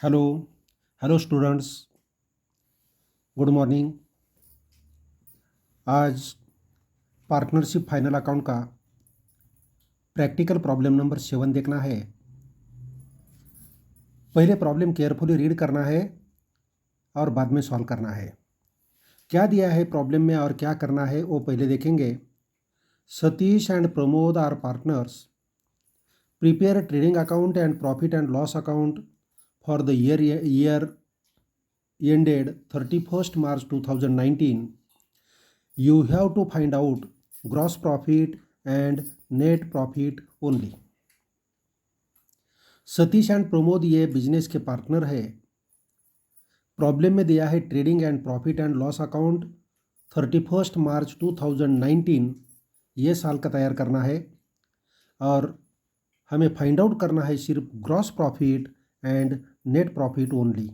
Hello hello students, good morning. आज partnership final account का practical problem number 7 देखना है। पहले प्रॉब्लम केयरफुली रीड करना है और बाद में सॉल्व करना है। क्या दिया है प्रॉब्लम में और क्या करना है वो पहले देखेंगे। Satish and Pramod are partners, prepare trading account and profit and loss account for the year ended 31st March 2019. You have to find out gross profit and net profit only. Satish and Pramod ये बिजनेस के पार्टनर है। Problem में दिया है trading and profit and loss account 31 March 2019, ये साल का तैयार करना है और हमें फाइंड आउट करना है सिर्फ gross profit and net profit only.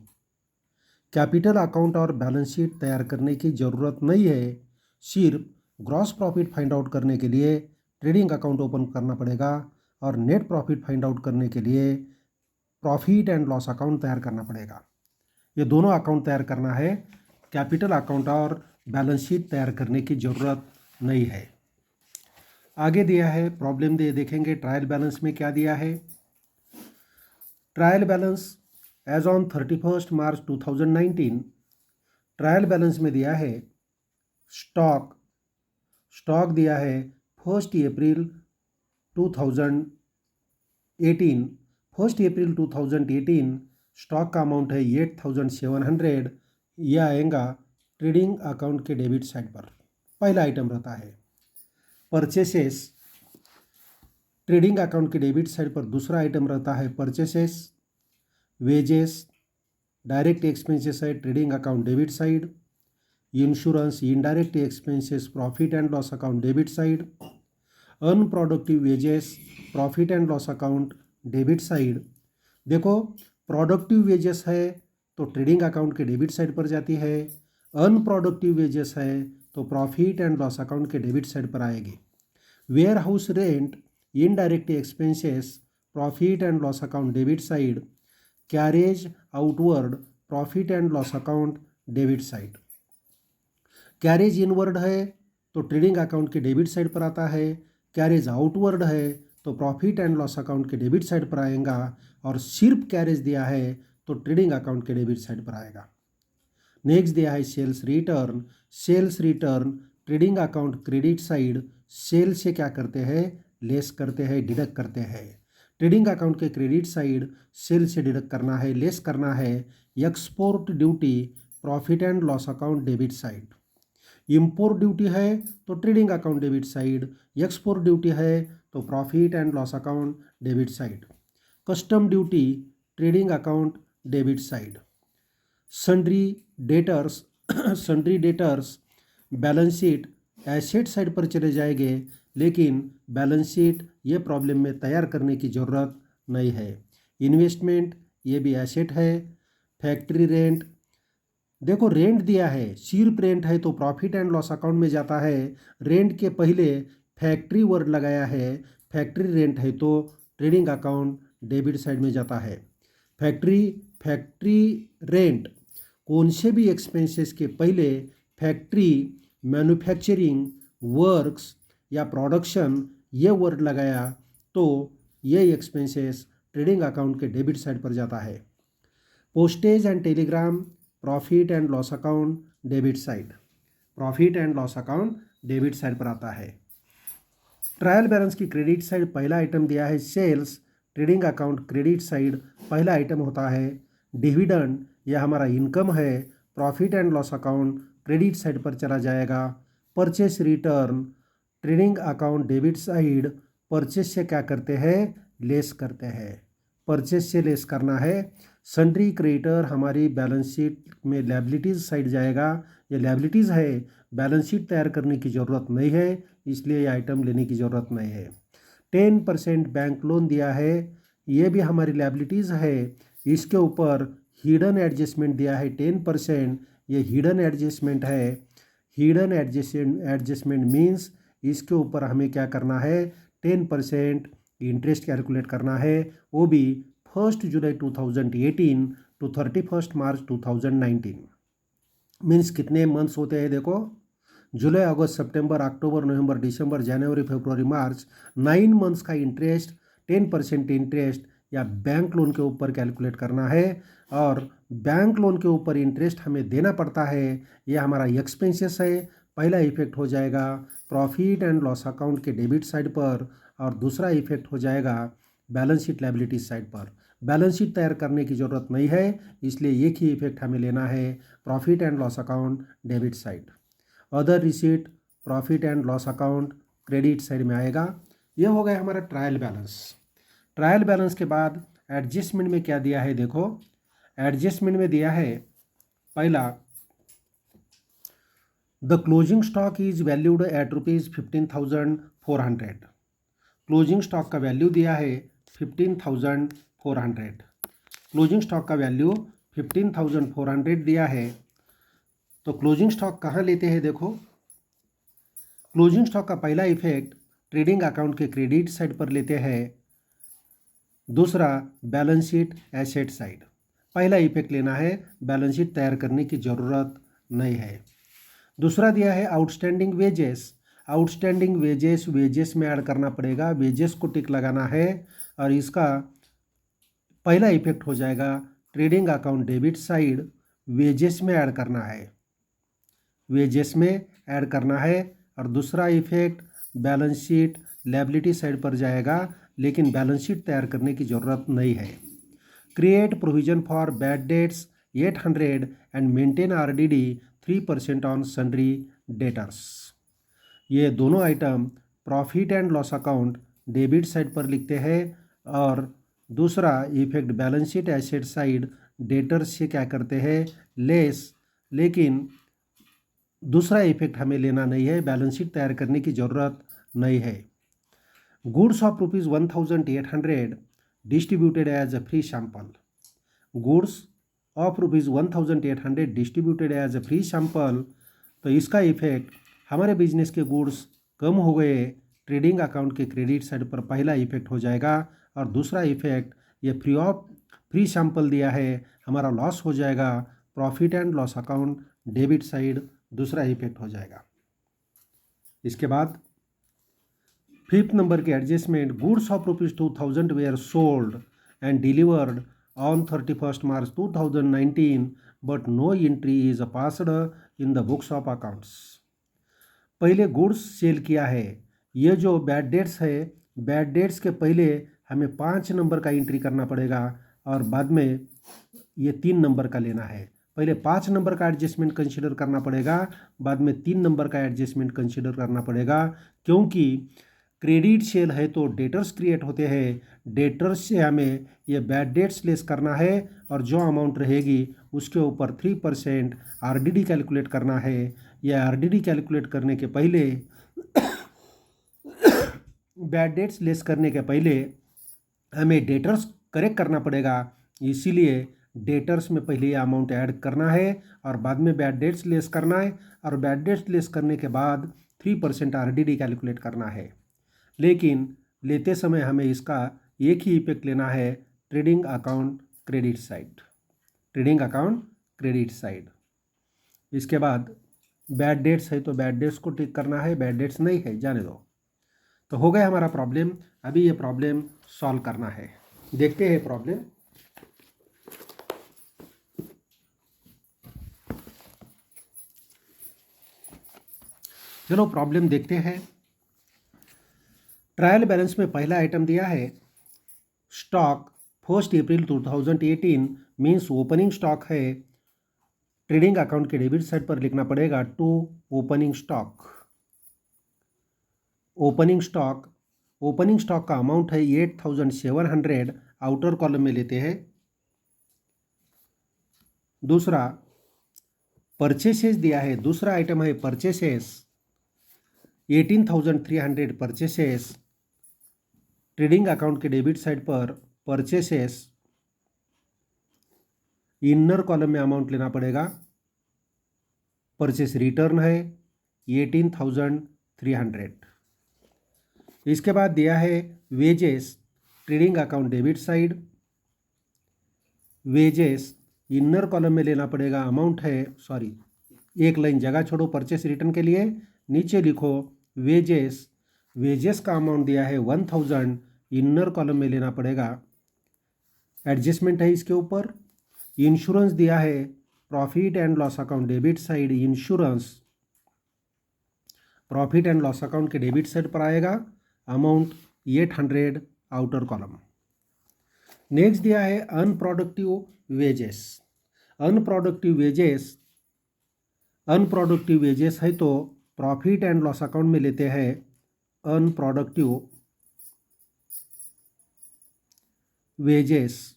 Capital account और बैलेंस शीट तैयार करने की ज़रूरत नहीं है। सिर्फ ग्रॉस प्रॉफिट फाइंड आउट करने के लिए ट्रेडिंग अकाउंट ओपन करना पड़ेगा और नेट प्रॉफिट फाइंड आउट करने के लिए प्रॉफिट एंड लॉस अकाउंट तैयार करना पड़ेगा। ये दोनों अकाउंट तैयार करना है, कैपिटल अकाउंट और बैलेंस शीट तैयार करने की ज़रूरत नहीं है। आगे दिया है प्रॉब्लम देखेंगे। ट्रायल बैलेंस में क्या दिया है। Trial balance as on 31 March 2019, trial balance में दिया है स्टॉक दिया है 1 अप्रैल 2018। 1 अप्रैल 2018 स्टॉक का अमाउंट है 8700। यह आएगा ट्रेडिंग अकाउंट के डेबिट साइड पर। पहला आइटम रहता है परचेसेस, ट्रेडिंग अकाउंट के डेबिट साइड पर दूसरा आइटम रहता है परचेसेस। वेजेस, डायरेक्ट एक्सपेंसेस है trading account debit side. Insurance, indirect expenses profit and loss account debit side. Unproductive wages profit and loss account debit side. देखो, productive wages है तो trading account के debit side पर जाती है, unproductive wages है तो प्रॉफिट एंड लॉस अकाउंट के डेबिट साइड पर आएगी। Warehouse rent, indirect expenses profit and loss account debit side. Carriage outward profit and loss account debit side. Carriage inward है तो ट्रेडिंग अकाउंट के debit side पर आता है, carriage outward है तो प्रॉफिट एंड लॉस अकाउंट के debit side पर आएगा, और सिर्फ कैरेज दिया है तो ट्रेडिंग अकाउंट के डेबिट साइड पर आएगा। नेक्स्ट दिया है sales return. Sales return trading account credit side. Sale से क्या करते हैं, लेस करते हैं, डिडक्ट करते हैं। ट्रेडिंग अकाउंट के क्रेडिट साइड सेल से डिडक्ट करना है, लेस करना है। Export duty profit and loss account debit side. Import duty है तो trading account debit side, export duty है तो profit and loss account debit side. Custom duty trading account debit side. Sundry debtors sundry debtors balance sheet asset side पर चले जाएंगे, लेकिन balance sheet ये problem में तैयार करने की ज़रूरत नहीं है। इन्वेस्टमेंट ये भी एसेट है। फैक्ट्री रेंट, देखो रेंट दिया है, सिर्फ रेंट है तो प्रॉफिट एंड लॉस अकाउंट में जाता है। रेंट के पहले फैक्ट्री वर्ड लगाया है, फैक्ट्री रेंट है तो ट्रेडिंग अकाउंट डेबिट साइड में जाता है। फैक्ट्री रेंट कौन से भी एक्सपेंसेस के पहले फैक्ट्री, मैन्युफैक्चरिंग, वर्क्स या प्रोडक्शन ये वर्ड लगाया तो ये एक्सपेंसेस ट्रेडिंग अकाउंट के डेबिट साइड पर जाता है। Postage and telegram profit and loss account debit side. Profit and loss account debit side पर आता है। ट्रायल बैलेंस की क्रेडिट साइड पहला आइटम दिया है sales, trading account credit side पहला आइटम होता है। डिविडेंड यह हमारा इनकम है, profit and loss account credit side पर चला जाएगा। Purchase return trading account debit side, purchase से क्या करते हैं, लेस करते हैं, परचेस से लेस करना है। सन्ड्री क्रेडिटर हमारी बैलेंस शीट में लायबिलिटीज़ साइड जाएगा, ये लायबिलिटीज़ है, बैलेंस शीट तैयार करने की ज़रूरत नहीं है, इसलिए ये आइटम लेने की ज़रूरत नहीं है। 10% बैंक लोन दिया है, ये भी हमारी लायबिलिटीज़ है, इसके ऊपर हिडन एडजस्टमेंट दिया है 10%, ये हिडन एडजस्टमेंट है। हिडन एडजस्टमेंट मीन्स इसके ऊपर हमें क्या करना है, 10% इंटरेस्ट कैलकुलेट करना है, वो भी 1 जुलाई 2018 टू 31 मार्च 2019। मीन्स कितने मंथ्स होते हैं देखो, जुलाई अगस्त सितंबर अक्टूबर नवंबर दिसंबर जनवरी फरवरी मार्च, 9 मंथ्स का इंटरेस्ट 10% इंटरेस्ट या बैंक लोन के ऊपर कैलकुलेट करना है। और बैंक लोन के ऊपर इंटरेस्ट हमें देना पड़ता है, यह हमारा एक्सपेंसेस है। पहला इफेक्ट हो जाएगा प्रॉफिट एंड लॉस अकाउंट के डेबिट साइड पर, और दूसरा इफेक्ट हो जाएगा बैलेंस शीट लायबिलिटी साइड पर। बैलेंस शीट तैयार करने की ज़रूरत नहीं है, इसलिए एक ही इफेक्ट हमें लेना है, profit and loss account debit side. Other receipt profit and loss account credit side में आएगा। यह हो गया हमारा ट्रायल बैलेंस। ट्रायल बैलेंस के बाद एडजस्टमेंट में क्या दिया है देखो, एडजस्टमेंट में दिया है पहला, the closing stock is valued at ₹15,400। Closing stock का वैल्यू दिया है 15,400। क्लोजिंग स्टॉक का वैल्यू 15,400 दिया है। तो क्लोजिंग स्टॉक कहाँ लेते हैं देखो, क्लोजिंग स्टॉक का पहला इफेक्ट ट्रेडिंग अकाउंट के क्रेडिट साइड पर लेते हैं, दूसरा बैलेंस शीट एसेट साइड। पहला इफेक्ट लेना है, बैलेंस शीट तैयार करने की ज़रूरत नहीं है। दूसरा दिया है आउटस्टैंडिंग वेजेस। आउटस्टैंडिंग वेजेस में ऐड करना पड़ेगा, वेजेस को टिक लगाना है, और इसका पहला इफेक्ट हो जाएगा trading account debit side, wages में ऐड करना है, वेजेस में ऐड करना है। और दूसरा effect balance sheet liability side पर जाएगा, लेकिन बैलेंस शीट तैयार करने की ज़रूरत नहीं है। Create provision for bad debts 800 and maintain RDD 3% on sundry debtors. ये दोनों item profit and loss account debit side पर लिखते हैं, और दूसरा effect balance sheet asset side debtors से क्या करते हैं, लेस। लेकिन दूसरा इफेक्ट हमें लेना नहीं है, बैलेंस शीट तैयार करने की ज़रूरत नहीं है। Goods of ₹1,800 distributed as a free sample. Goods of ₹1,800 distributed as a free sample. तो इसका इफेक्ट हमारे बिजनेस के गुड्स कम हो गए, ट्रेडिंग अकाउंट के क्रेडिट साइड पर पहला इफेक्ट हो जाएगा, और दूसरा इफेक्ट ये फ्री सैंपल दिया है, हमारा लॉस हो जाएगा, profit and loss account debit side दूसरा इफेक्ट हो जाएगा। इसके बाद फिफ्थ नंबर के adjustment, goods of ₹2,000 were sold and delivered on 31 March 2019 but no entry is passed in the books of accounts. पहले गुड्स सेल किया है, ये जो बैड डेट्स है, बैड डेट्स के पहले हमें 5 नंबर का एंट्री करना पड़ेगा, और बाद में ये 3 नंबर का लेना है। पहले 5 नंबर का एडजस्टमेंट कंसीडर करना पड़ेगा, बाद में 3 नंबर का एडजस्टमेंट कंसीडर करना पड़ेगा, क्योंकि क्रेडिट सेल है तो डेटर्स क्रिएट होते हैं, डेटर्स से हमें ये बैड डेट्स लेस करना है, और जो अमाउंट रहेगी उसके ऊपर 3% RDD कैलकुलेट करना है। यह RDD कैलकुलेट करने के पहले बैड डेट्स लेस करने के पहले हमें डेटर्स करेक्ट करना पड़ेगा, इसीलिए डेटर्स में पहले ये अमाउंट ऐड करना है और बाद में बैड डेट्स लेस करना है, और बैड डेट्स लेस करने के बाद 3% RDD कैलकुलेट करना है। लेकिन लेते समय हमें इसका एक ही इफेक्ट लेना है, trading account credit side, trading account credit side. इसके बाद बैड डेट्स है तो बैड डेट्स को टिक करना है, बैड डेट्स नहीं है जाने दो। तो हो गया हमारा प्रॉब्लम। अभी ये प्रॉब्लम सॉल्व करना है, देखते हैं प्रॉब्लम। चलो प्रॉब्लम देखते हैं। ट्रायल बैलेंस में पहला आइटम दिया है stock 1 April 2018, means opening stock है। ट्रेडिंग अकाउंट के डेबिट साइड पर लिखना पड़ेगा to opening stock. Opening stock का अमाउंट है 8,700, आउटर कॉलम में लेते हैं। दूसरा परचेसेस दिया है, दूसरा आइटम है परचेसेस 18,300 परचेसेस। ट्रेडिंग अकाउंट के डेबिट साइड पर परचेसेस, इनर कॉलम में अमाउंट लेना पड़ेगा। परचेस रिटर्न है 18,300। इसके बाद दिया है wages, trading account debit side, wages inner column में लेना पड़ेगा अमाउंट है, सॉरी एक लाइन जगह छोड़ो परचेस रिटर्न के लिए, नीचे लिखो वेजेस, वेजेस का अमाउंट दिया है 1000, इनर कॉलम में लेना पड़ेगा, एडजस्टमेंट है इसके ऊपर। इंश्योरेंस दिया है profit and loss account debit side, insurance profit and loss account के डेबिट साइड पर आएगा, अमाउंट 800 आउटर कॉलम। नेक्स्ट दिया है अनप्रोडक्टिव वेजेस, अनप्रोडक्टिव वेजेस है तो प्रॉफिट एंड लॉस अकाउंट में लेते हैं unproductive wages,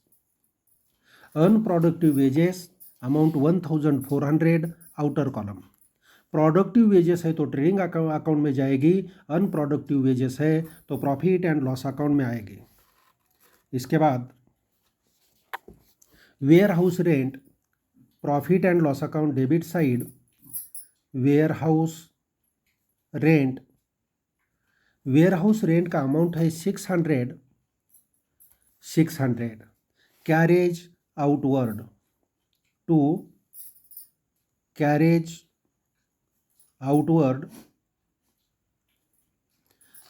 unproductive wages amount 1400 outer column. Productive wages है तो ट्रेडिंग अकाउंट में जाएगी, अनप्रोडक्टिव वेजेस है तो प्रॉफिट एंड लॉस अकाउंट में आएगी। इसके बाद warehouse rent, profit and loss account debit side, warehouse rent, warehouse rent का अमाउंट है 600, carriage outward to carriage outward,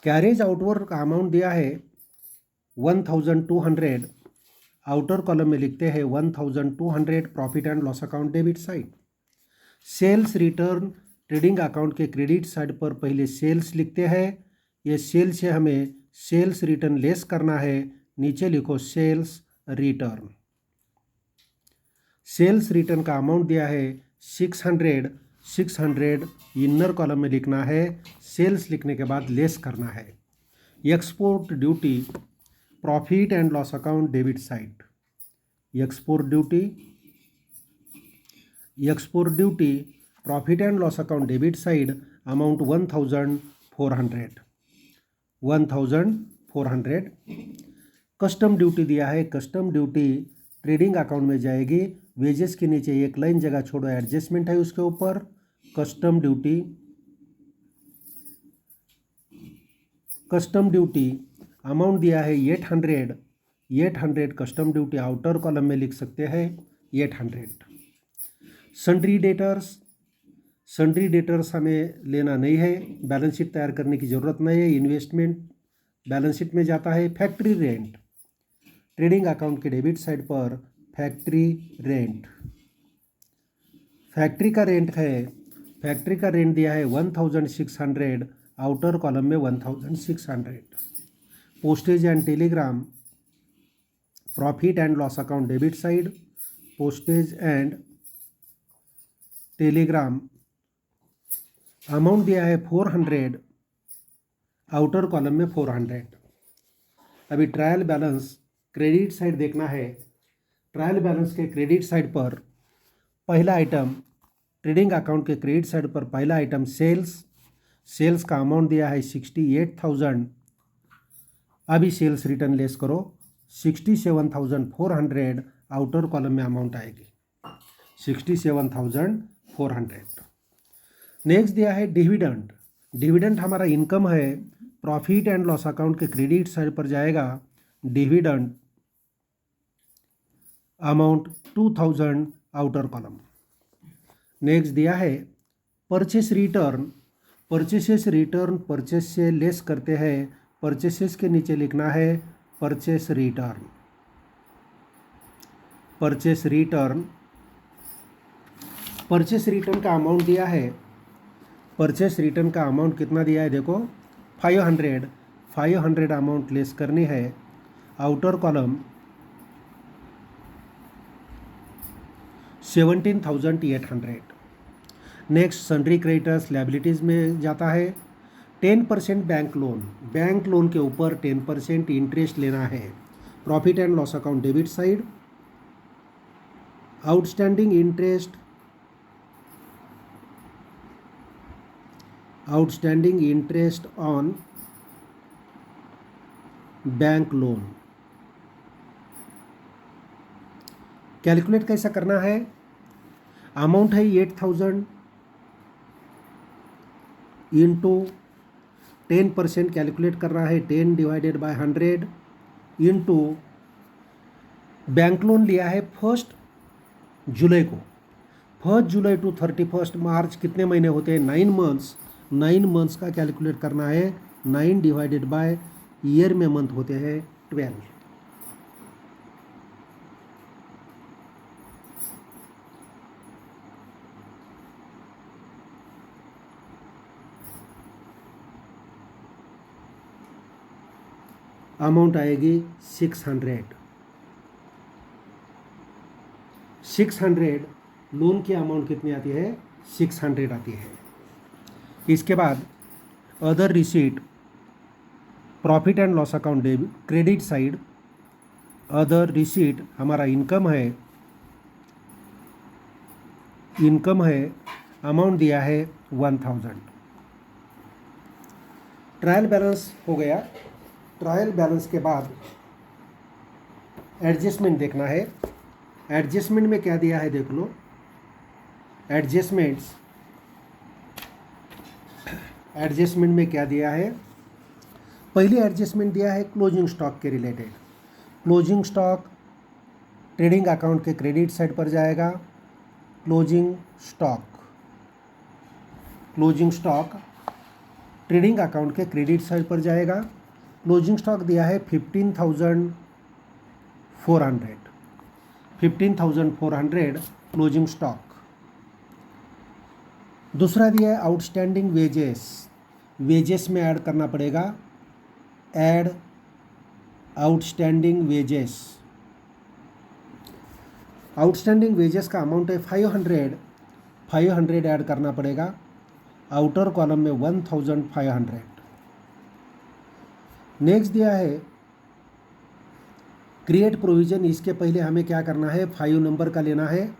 carriage outward का अमाउंट दिया है 1200, आउटर कॉलम में लिखते हैं 1200 profit and loss account debit side. Sales return, trading account के credit side पर पहले सेल्स लिखते हैं, ये सेल्स से हमें सेल्स रिटर्न लेस करना है, नीचे लिखो सेल्स रिटर्न। सेल्स रिटर्न का अमाउंट दिया है 600 इनर कॉलम में लिखना है, सेल्स लिखने के बाद लेस करना है। Export duty, profit and loss account debit side, export duty profit and loss account debit side, amount 1400। Custom duty दिया है, कस्टम ड्यूटी ट्रेडिंग अकाउंट में जाएगी, वेजेस के नीचे एक लाइन जगह छोड़ो, एडजस्टमेंट है उसके ऊपर, कस्टम ड्यूटी अमाउंट दिया है 800 कस्टम ड्यूटी आउटर कॉलम में लिख सकते हैं 800। सन्ड्री डेटर्स हमें लेना नहीं है, बैलेंस शीट तैयार करने की ज़रूरत नहीं है, इन्वेस्टमेंट बैलेंस शीट में जाता है। फैक्ट्री रेंट, ट्रेडिंग अकाउंट के डेबिट साइड पर फैक्ट्री रेंट, फैक्ट्री का रेंट दिया है 1600, आउटर कॉलम में 1600। Postage and telegram, profit and loss account debit side, postage and Telegram amount दिया है 400, आउटर कॉलम में 400। अभी ट्रायल बैलेंस क्रेडिट साइड देखना है, ट्रायल बैलेंस के क्रेडिट साइड पर पहला आइटम, ट्रेडिंग अकाउंट के क्रेडिट साइड पर पहला आइटम सेल्स का अमाउंट दिया है 68,000, अभी सेल्स रिटर्न लेस करो 67,400, आउटर कॉलम में अमाउंट आएगी 67,400। नेक्स्ट दिया है डिविडेंड हमारा इनकम है, प्रॉफिट एंड लॉस अकाउंट के क्रेडिट साइड पर जाएगा, dividend amount 2000, outer column. Next दिया है परचेस रिटर्न, परचेस से लेस करते हैं, परचेसेस के नीचे लिखना है परचेस रिटर्न का अमाउंट दिया है, परचेस रिटर्न का अमाउंट कितना दिया है देखो 500 अमाउंट लेस करनी है, outer column 17,800। Next sundry creditors liabilities में जाता है, 10% बैंक लोन के ऊपर 10% इंटरेस्ट लेना है, profit and loss account debit side, outstanding interest on bank loan. Calculate कैसा करना है, अमाउंट है 8,000 इंटू 10% कैलकुलेट कर रहा है, 10 divided by 100 into bank loan लिया है फर्स्ट जुलाई को, 1 जुलाई टू 31 मार्च कितने महीने होते हैं? 9 मंथ्स। 9 मंथ्स का कैलकुलेट करना है, 9 डिवाइडेड बाय ईयर में मंथ होते हैं 12। अमाउंट आएगी 600। लोन की अमाउंट कितनी आती है? 600 आती है। इसके बाद other receipt, profit and loss account debit, credit side other receipt हमारा इनकम है, अमाउंट दिया है 1000। ट्रायल बैलेंस हो गया। ट्रायल बैलेंस के बाद एडजस्टमेंट देखना है। एडजस्टमेंट में क्या दिया है देख लो। एडजस्टमेंट में क्या दिया है? पहले एडजस्टमेंट दिया है क्लोजिंग स्टॉक के related. Closing stock trading account के क्रेडिट साइड पर जाएगा। क्लोजिंग स्टॉक ट्रेडिंग अकाउंट के क्रेडिट साइड पर जाएगा। क्लोजिंग स्टॉक दिया है 15,400 क्लोजिंग स्टॉक। दूसरा दिया है आउटस्टैंडिंग वेजेस में ऐड करना पड़ेगा। ऐड आउटस्टैंडिंग वेजेस का अमाउंट है 500 ऐड करना पड़ेगा। आउटर कॉलम में 1500। नेक्स्ट दिया है क्रिएट प्रोविजन। इसके पहले हमें क्या करना है? 5 नंबर का लेना है,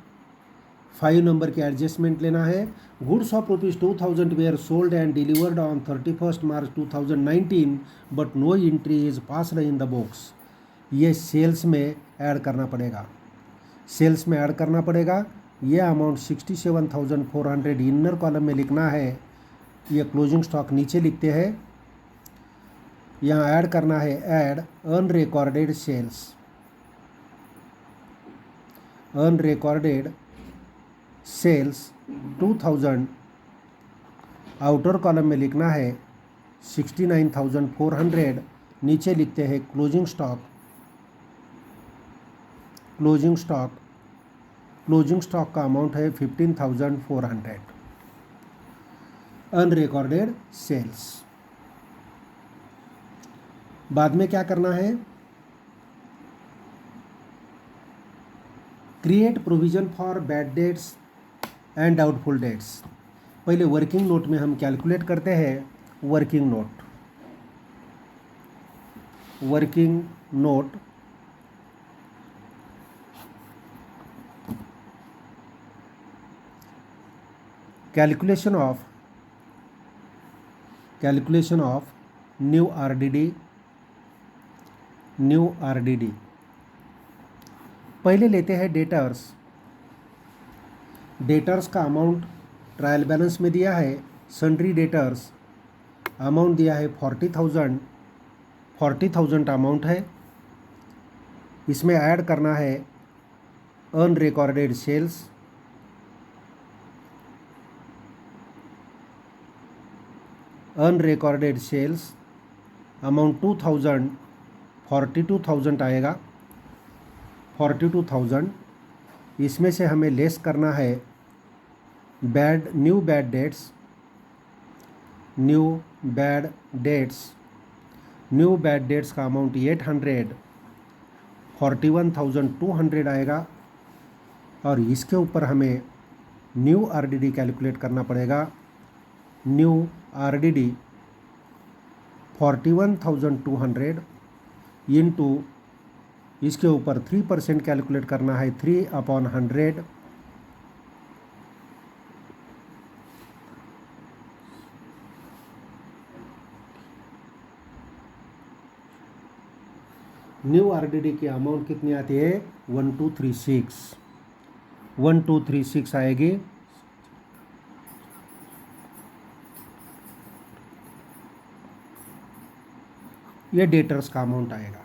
5 नंबर के एडजस्टमेंट लेना है। Goods of ₹2000 were sold and delivered on 31 March 2019 but no entry is passed in the books. ये सेल्स में ऐड करना पड़ेगा। ये अमाउंट 67,400 इनर कॉलम में लिखना है। ये क्लोजिंग स्टॉक नीचे लिखते हैं। यहाँ ऐड करना है, add unrecorded sales 2000। Outer column में लिखना है 69,400। नीचे लिखते हैं क्लोजिंग स्टॉक का अमाउंट है 15,400 अनरिकॉर्डेड सेल्स। बाद में क्या करना है? Create provision for bad debts and doubtful debts. पहले वर्किंग नोट में हम कैलकुलेट करते हैं। Working note calculation of new RDD. पहले लेते हैं डेटर्स का अमाउंट ट्रायल बैलेंस में दिया है। सन्ड्री डेटर्स अमाउंट दिया है 40,000 अमाउंट है। इसमें ऐड करना है अनरिकॉर्डेड सेल्स अमाउंट 2000, 42,000 आएगा। 42,000 इसमें से हमें लेस करना है न्यू बैड डेट्स का अमाउंट 800, 41,200 आएगा। और इसके ऊपर हमें न्यू आरडीडी कैलकुलेट करना पड़ेगा। न्यू आरडीडी 41,200 इंटू इसके ऊपर 3% कैलकुलेट करना है। 3/100 न्यू आरडीडी की अमाउंट कितनी आती है? 1236 आएगी। ये डेटर्स का अमाउंट आएगा।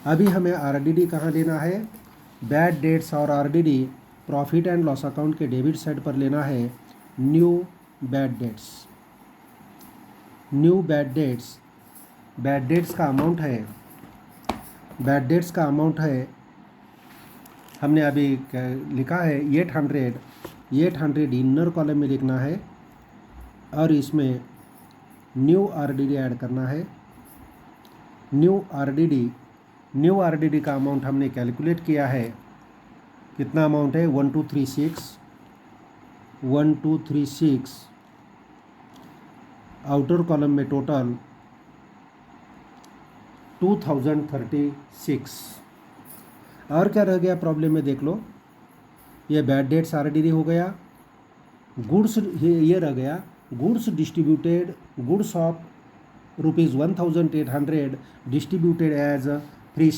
अभी हमें आरडीडी कहाँ लेना है? बैड डेट्स और RDD profit and loss account के डेबिट साइड पर लेना है new bad debts. New bad debts का अमाउंट है, बैड डेट्स का अमाउंट है, हमने अभी लिखा है 800 इनर कॉलम में लिखना है और इसमें न्यू आरडीडी ऐड करना है। न्यू आरडीडी का अमाउंट हमने कैलकुलेट किया है, कितना अमाउंट है 1236 आउटर कॉलम में टोटल 2036। और क्या रह गया प्रॉब्लम में देख लो, ये बैड डेट्स आरडीडी हो गया, गुड्स ये रह गया, goods distributed, goods of ₹1800 distributed as free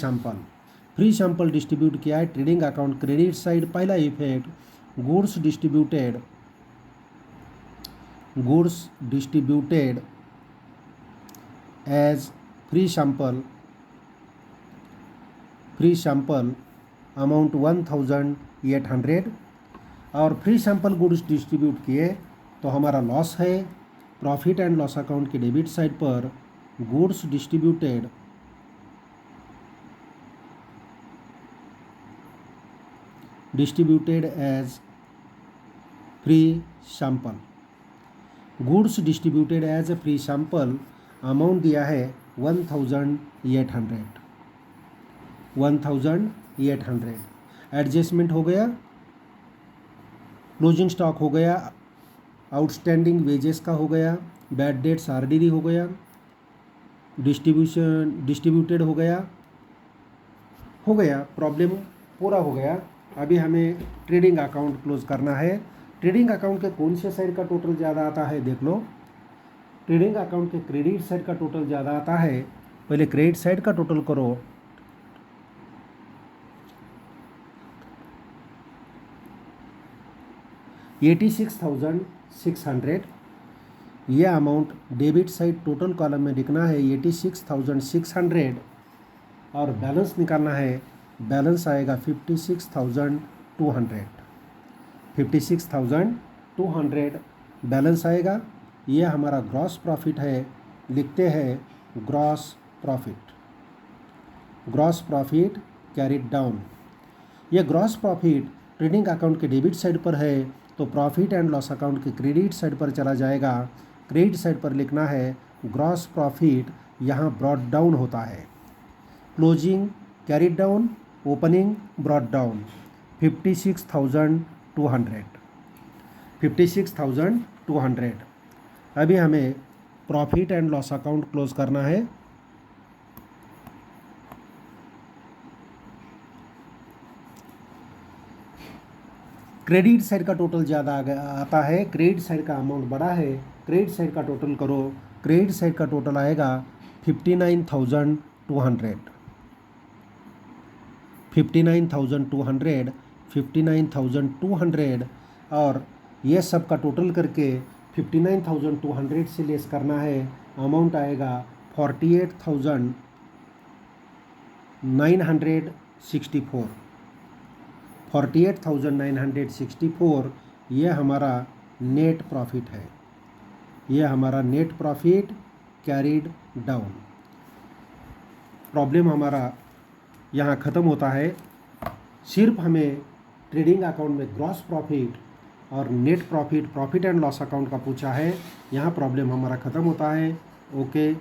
sample distribute किया है ट्रेडिंग अकाउंट क्रेडिट साइड। पहला effect goods distributed as free sample amount 1800 और फ्री सैंपल गुड्स डिस्ट्रीब्यूट किए तो हमारा लॉस है। प्रॉफिट एंड लॉस अकाउंट के डेबिट साइड पर goods distributed as free sample, goods distributed as free sample amount दिया है 1800। एडजस्टमेंट हो गया, क्लोजिंग स्टॉक हो गया, आउटस्टैंडिंग वेजेस का हो गया, बैड डेट्स आरडीडी हो गया, डिस्ट्रीब्यूटेड हो गया, प्रॉब्लम पूरा हो गया। अभी हमें ट्रेडिंग अकाउंट क्लोज करना है। ट्रेडिंग अकाउंट के कौन से साइड का टोटल ज़्यादा आता है देख लो। ट्रेडिंग अकाउंट के क्रेडिट साइड का टोटल ज़्यादा आता है। पहले क्रेडिट साइड का टोटल करो, 86,600। ये amount debit side total column में लिखना है 86,600 और बैलेंस निकालना है। बैलेंस आएगा 56,200 बैलेंस आएगा। ये हमारा ग्रॉस प्रॉफिट है, लिखते हैं ग्रॉस प्रॉफिट कैरिड डाउन। ये ग्रॉस प्रॉफिट ट्रेडिंग अकाउंट के डेबिट साइड पर है तो प्रॉफिट एंड लॉस अकाउंट के क्रेडिट साइड पर चला जाएगा। क्रेडिट साइड पर लिखना है ग्रॉस प्रॉफिट, यहाँ ब्रॉट डाउन होता है, closing carried down, opening brought down 56,200। अभी हमें profit and loss account close करना है। क्रेडिट साइड का टोटल ज़्यादा आता है, क्रेडिट साइड का अमाउंट बड़ा है। क्रेडिट साइड का टोटल करो, क्रेडिट साइड का टोटल आएगा 59,200 और ये सब का टोटल करके 59,200 से लेस करना है। अमाउंट आएगा 48,964। ये हमारा नेट प्रॉफिट है, ये हमारा net profit carried down. Problem हमारा यहाँ ख़त्म होता है। सिर्फ हमें ट्रेडिंग अकाउंट में ग्रॉस प्रॉफिट और net profit and loss account का पूछा है। यहाँ प्रॉब्लम हमारा ख़त्म होता है। ओके।